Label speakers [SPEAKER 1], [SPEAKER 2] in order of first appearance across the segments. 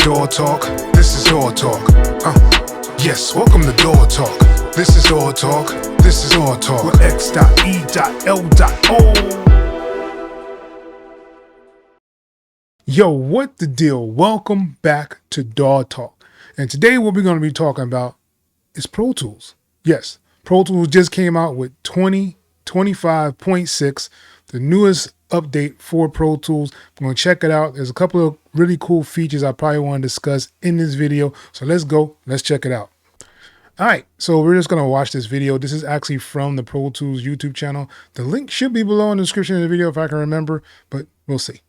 [SPEAKER 1] DAW TALK. This is DAW TALk. Yes, welcome to DAW TALK. This is DAW TALK. This is DAW TALK with X.E.L. Yo, what the deal? Welcome back to DAW TALK. And today what we're going to be talking about is Pro Tools. Yes, Pro Tools just came out with 2025.6, the newest update for Pro Tools. I'm going to check it out. There's a couple of really cool features I probably want to discuss in this video. So let's go. Let's check it out. All right, so we're just going to watch this video. This is actually from the Pro Tools YouTube channel. The link should be below in the description of the video if I can remember, but we'll see.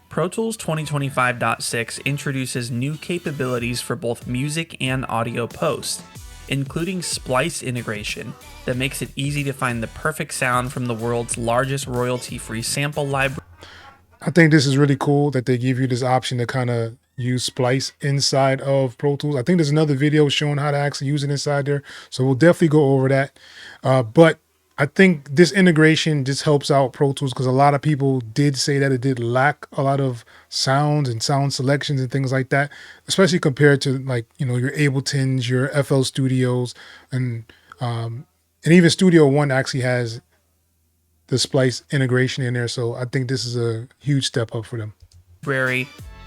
[SPEAKER 2] Pro Tools 2025.6 introduces new capabilities for both music and audio post, including Splice integration that makes it easy to find the perfect sound from the world's largest royalty-free sample library.
[SPEAKER 1] I think this is really cool that they give you this option to kind of use Splice inside of Pro Tools. I think there's another video showing how to actually use it inside there, so we'll definitely go over that. But I think this integration just helps out Pro Tools because a lot of people did say that it did lack a lot of sounds and sound selections and things like that, especially compared to, like, you know, your Abletons, your FL Studios, and even Studio One actually has the Splice integration in there. So I think this is a huge step up for them.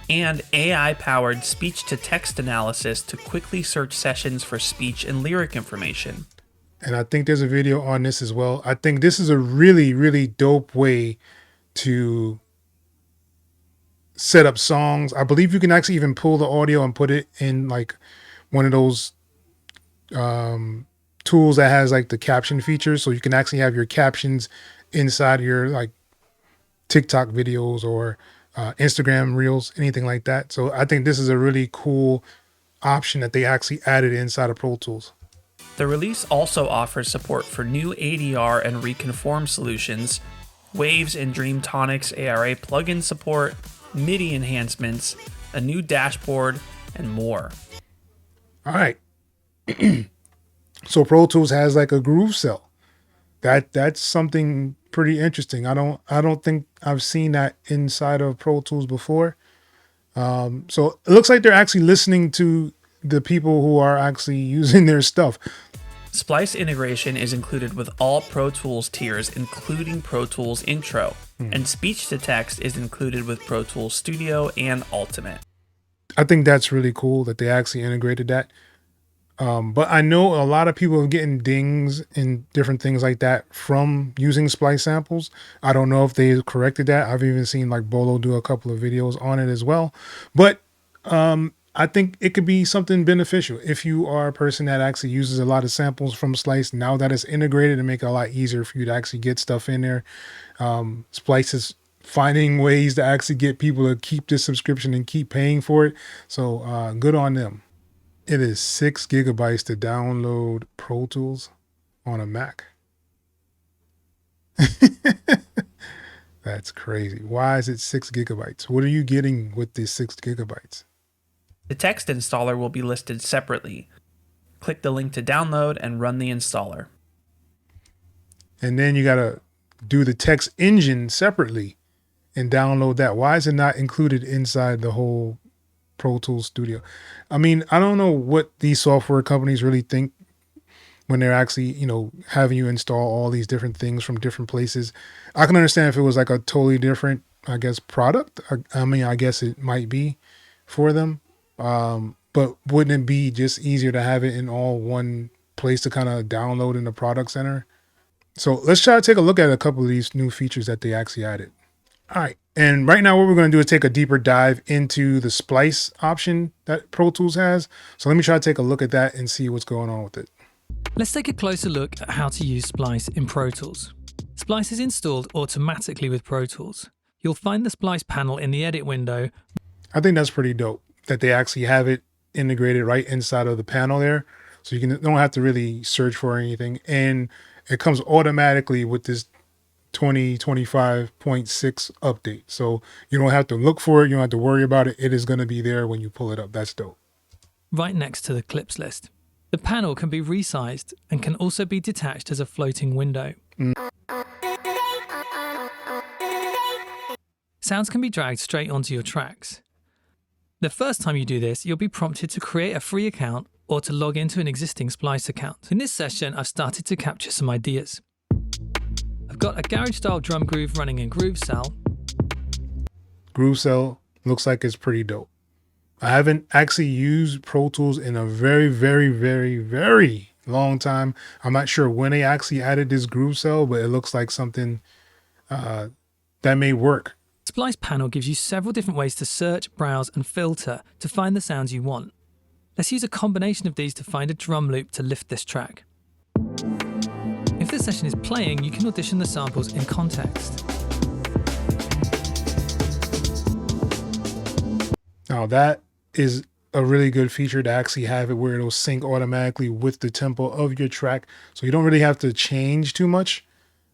[SPEAKER 2] And AI-powered speech-to-text analysis to quickly search sessions for speech and lyric information.
[SPEAKER 1] And I think there's a video on this as well. I think this is a really, really dope way to set up songs. I believe you can actually even pull the audio and put it in like one of those tools that has like the caption features. So you can actually have your captions inside your like TikTok videos or Instagram reels, anything like that. So I think this is a really cool option that they actually added inside of Pro Tools.
[SPEAKER 2] The release also offers support for new ADR and reconform solutions, Waves and Dreamtonic's ARA plugin support, MIDI enhancements, a new dashboard, and more.
[SPEAKER 1] All right. So Pro Tools has like a groove cell. That's something pretty interesting. I don't think I've seen that inside of Pro Tools before. So it looks like they're actually listening to the people who are actually using their stuff.
[SPEAKER 2] Splice integration is included with all Pro Tools tiers, including Pro Tools Intro, and speech-to-text is included with Pro Tools Studio and Ultimate.
[SPEAKER 1] I think that's really cool that they actually integrated that. But I know a lot of people are getting dings and different things like that from using Splice samples. I don't know if they corrected that. I've even seen like Bolo do a couple of videos on it as well. But I think it could be something beneficial if you are a person that actually uses a lot of samples from Splice. Now that it's integrated, and make it a lot easier for you to actually get stuff in there. Splice is finding ways to actually get people to keep this subscription and keep paying for it. So good on them. It is 6 gigabytes to download Pro Tools on a Mac. That's crazy. Why is it 6 gigabytes? What are you getting with these 6 gigabytes?
[SPEAKER 2] The text installer will be listed separately. Click the link to download and run the installer.
[SPEAKER 1] And then you got to do the text engine separately and download that. Why is it not included inside the whole Pro Tools Studio? I mean, I don't know what these software companies really think when they're actually, you know, having you install all these different things from different places. I can understand if it was like a totally different, I guess, product. I mean, I guess it might be for them. But wouldn't it be just easier to have it in all one place to kind of download in the product center? So let's try to take a look at a couple of these new features that they actually added. All right. And right now what we're going to do is take a deeper dive into the Splice option that Pro Tools has. So let me try to take a look at that and see what's going on with it.
[SPEAKER 3] Let's take a closer look at how to use Splice in Pro Tools. Splice is installed automatically with Pro Tools. You'll find the Splice panel in the edit window.
[SPEAKER 1] I think that's pretty dope that they actually have it integrated right inside of the panel there. So you don't have to really search for anything. And it comes automatically with this 2025.6 update. So you don't have to look for it. You don't have to worry about it. It is going to be there when you pull it up. That's dope.
[SPEAKER 3] Right next to the clips list. The panel can be resized and can also be detached as a floating window. Sounds can be dragged straight onto your tracks. The first time you do this, you'll be prompted to create a free account or to log into an existing Splice account. In this session, I've started to capture some ideas. I've got a garage-style drum groove running in X.E.L.
[SPEAKER 1] X.E.L looks like it's pretty dope. I haven't actually used Pro Tools in a very, very, very, very long time. I'm not sure when they actually added this X.E.L, but it looks like something that may work.
[SPEAKER 3] Splice panel gives you several different ways to search, browse, and filter to find the sounds you want. Let's use a combination of these to find a drum loop to lift this track. If the session is playing, you can audition the samples in context.
[SPEAKER 1] Now that is a really good feature to actually have it where it'll sync automatically with the tempo of your track. So you don't really have to change too much.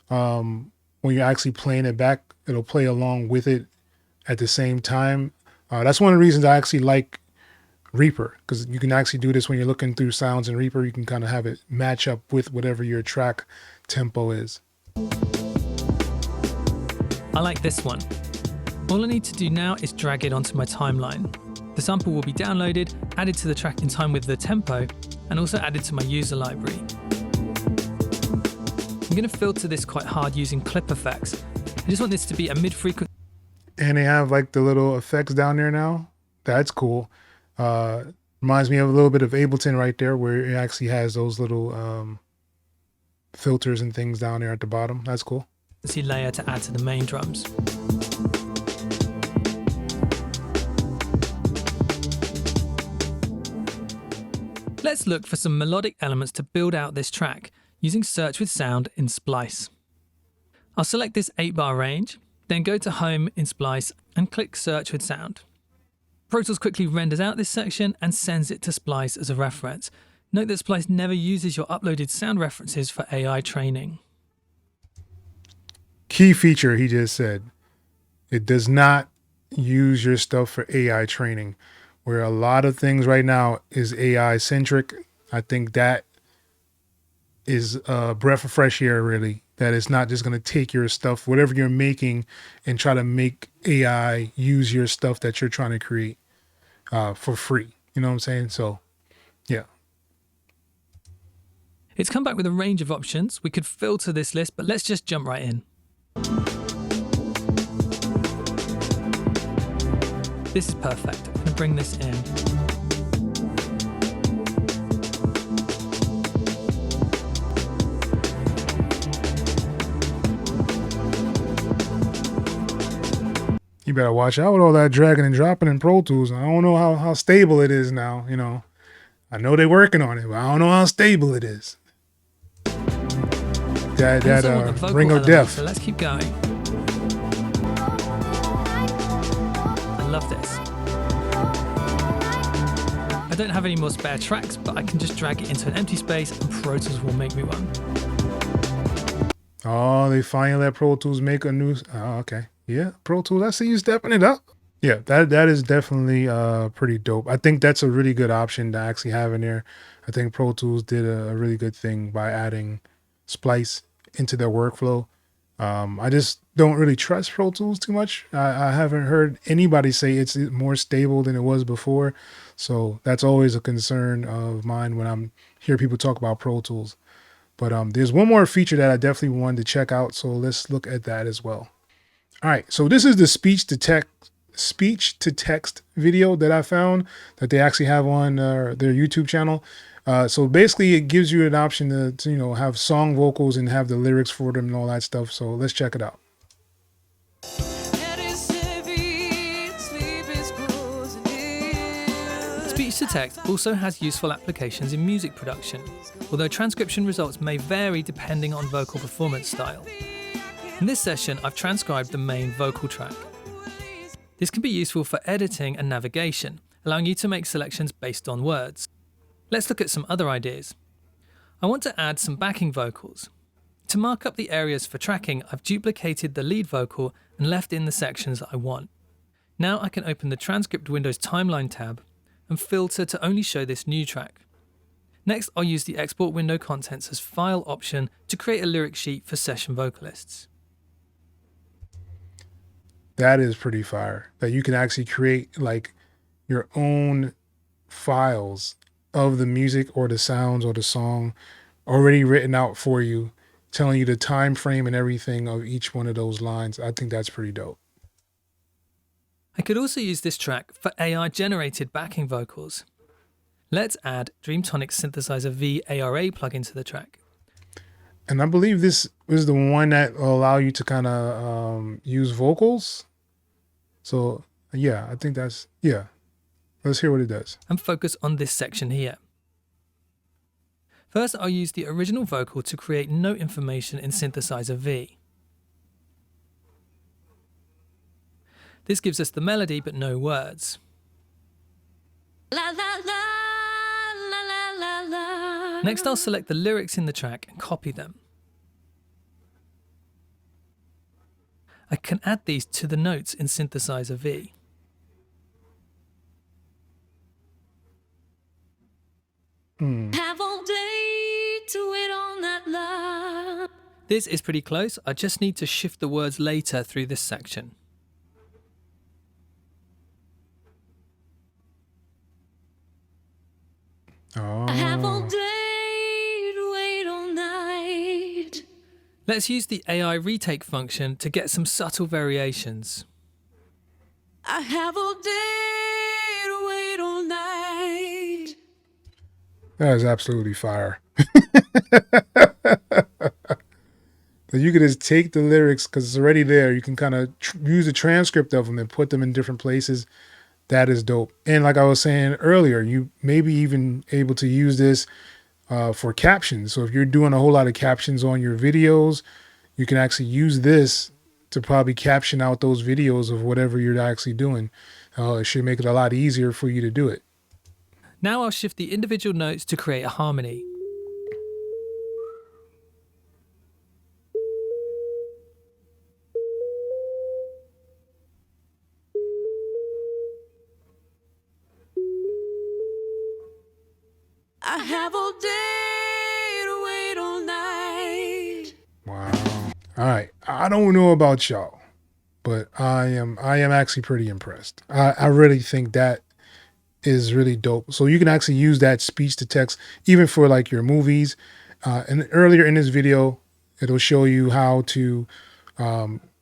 [SPEAKER 1] When you're actually playing it back, it'll play along with it at the same time. That's one of the reasons I actually like Reaper, because you can actually do this when you're looking through sounds in Reaper. You can kind of have it match up with whatever your track tempo is.
[SPEAKER 3] I like this one. All I need to do now is drag it onto my timeline. The sample will be downloaded, added to the track in time with the tempo, and also added to my user library. I'm going to filter this quite hard using clip effects. I just want this to be a mid-frequency.
[SPEAKER 1] And they have like the little effects down there now. That's cool. Reminds me of a little bit of Ableton right there, where it actually has those little filters and things down there at the bottom. That's cool.
[SPEAKER 3] Layer to add to the main drums. Let's look for some melodic elements to build out this track using Search with Sound in Splice. I'll select this 8-bar range, then go to Home in Splice and click Search with Sound. Pro Tools quickly renders out this section and sends it to Splice as a reference. Note that Splice never uses your uploaded sound references for AI training.
[SPEAKER 1] Key feature he just said. It does not use your stuff for AI training, where a lot of things right now is AI centric. I think that is a breath of fresh air, really, that it's not just going to take your stuff, whatever you're making, and try to make AI use your stuff that you're trying to create for free. You know what I'm saying? So, yeah.
[SPEAKER 3] It's come back with a range of options. We could filter this list, but let's just jump right in. This is perfect. I'm going to bring this in.
[SPEAKER 1] You better watch out with all that dragging and dropping in Pro Tools. I don't know how stable it is now, you know. I know they're working on it, but I don't know how stable it is. That ring of death.
[SPEAKER 3] So let's keep going. I love this. I don't have any more spare tracks, but I can just drag it into an empty space and Pro Tools will make me one.
[SPEAKER 1] Oh, they finally let Pro Tools make a new... Oh, okay. Yeah, Pro Tools, I see you stepping it up. Yeah, that is definitely pretty dope. I think that's a really good option to actually have in there. I think Pro Tools did a really good thing by adding Splice into their workflow. I just don't really trust Pro Tools too much. I haven't heard anybody say it's more stable than it was before. So that's always a concern of mine when I'm hear people talk about Pro Tools. But there's one more feature that I definitely wanted to check out. So let's look at that as well. All right, so this is the speech to text video that I found that they actually have on their YouTube channel. So basically it gives you an option to you know, have song vocals and have the lyrics for them and all that stuff. So let's check it out.
[SPEAKER 3] Speech to text also has useful applications in music production, although transcription results may vary depending on vocal performance style. In this session, I've transcribed the main vocal track. This can be useful for editing and navigation, allowing you to make selections based on words. Let's look at some other ideas. I want to add some backing vocals. To mark up the areas for tracking, I've duplicated the lead vocal and left in the sections I want. Now I can open the Transcript Windows Timeline tab and filter to only show this new track. Next, I'll use the Export Window Contents as File option to create a lyric sheet for session vocalists.
[SPEAKER 1] That is pretty fire. That you can actually create like your own files of the music or the sounds or the song already written out for you, telling you the time frame and everything of each one of those lines. I think that's pretty dope.
[SPEAKER 3] I could also use this track for AI generated backing vocals. Let's add Dreamtonic's Synthesizer V ARA plugin to the track.
[SPEAKER 1] And I believe this is the one that will allow you to kind of use vocals. So yeah, I think that's, yeah. Let's hear what it does.
[SPEAKER 3] And focus on this section here. First, I'll use the original vocal to create note information in Synthesizer V. This gives us the melody but no words.
[SPEAKER 4] La, la, la, la, la, la, la.
[SPEAKER 3] Next, I'll select the lyrics in the track and copy them. I can add these to the notes in Synthesizer V.
[SPEAKER 4] Have all day to wait on that love.
[SPEAKER 3] This is pretty close. I just need to shift the words later through this section.
[SPEAKER 4] I have all day to wait all night.
[SPEAKER 3] Let's use the AI retake function to get some subtle variations.
[SPEAKER 4] I have all day to wait all night.
[SPEAKER 1] That is absolutely fire. So you could just take the lyrics because it's already there. You can kind of use a transcript of them and put them in different places. That is dope. And like I was saying earlier, you may be even able to use this for captions. So if you're doing a whole lot of captions on your videos, you can actually use this to probably caption out those videos of whatever you're actually doing. It should make it a lot easier for you to do it.
[SPEAKER 3] Now I'll shift the individual notes to create a harmony.
[SPEAKER 4] I have all day to wait all night.
[SPEAKER 1] Wow. All right. I don't know about y'all, but I am actually pretty impressed. I really think that is really dope. So you can actually use that speech to text even for like your movies. And earlier in this video, it'll show you how to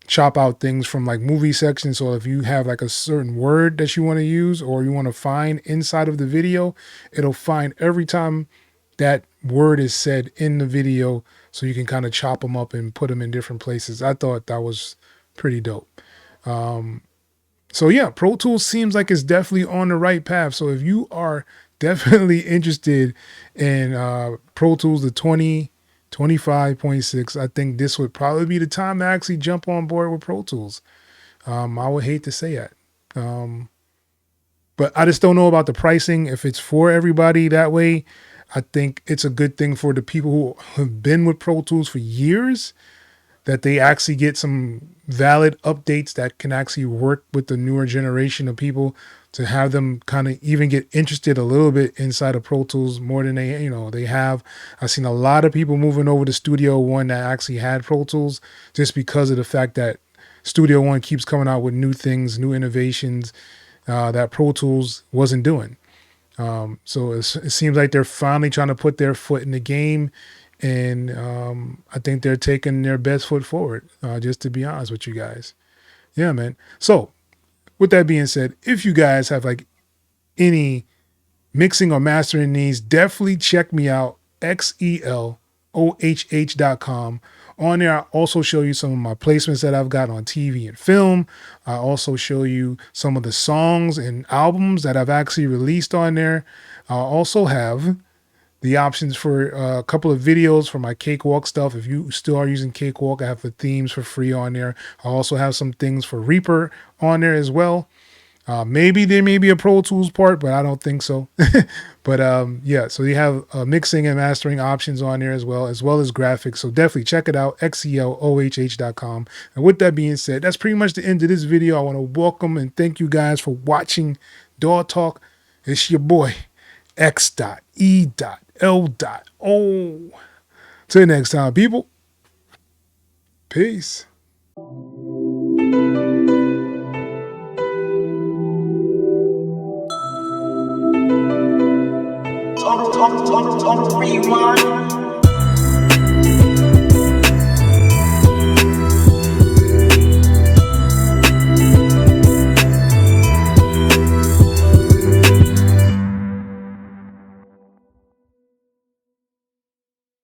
[SPEAKER 1] chop out things from like movie sections. So if you have like a certain word that you want to use or you want to find inside of the video, it'll find every time that word is said in the video, so you can kind of chop them up and put them in different places. I thought that was pretty dope. So yeah, Pro Tools seems like it's definitely on the right path. So if you are definitely interested in Pro Tools, the 2025.6, I think this would probably be the time to actually jump on board with Pro Tools. I would hate to say that. But I just don't know about the pricing. If it's for everybody that way, I think it's a good thing for the people who have been with Pro Tools for years, that they actually get some valid updates that can actually work with the newer generation of people, to have them kind of even get interested a little bit inside of Pro Tools more than they have. I've seen a lot of people moving over to Studio One that actually had Pro Tools just because of the fact that Studio One keeps coming out with new things, new innovations that Pro Tools wasn't doing. So it seems like they're finally trying to put their foot in the game. And I think they're taking their best foot forward, just to be honest with you guys. Yeah, man. So with that being said, if you guys have like any mixing or mastering needs, definitely check me out, xelohh.com. On there, I also show you some of my placements that I've got on TV and film. I also show you some of the songs and albums that I've actually released on there. I also have the options for a couple of videos for my Cakewalk stuff. If you still are using Cakewalk, I have the themes for free on there. I also have some things for Reaper on there as well. Maybe there may be a Pro Tools part, but I don't think so. But yeah, so you have mixing and mastering options on there as well as graphics. So definitely check it out, xelohh.com. And with that being said, that's pretty much the end of this video. I want to welcome and thank you guys for watching DAW Talk. It's your boy, X.E.L.O. Till next time, people. Peace.
[SPEAKER 5] AutoRewind.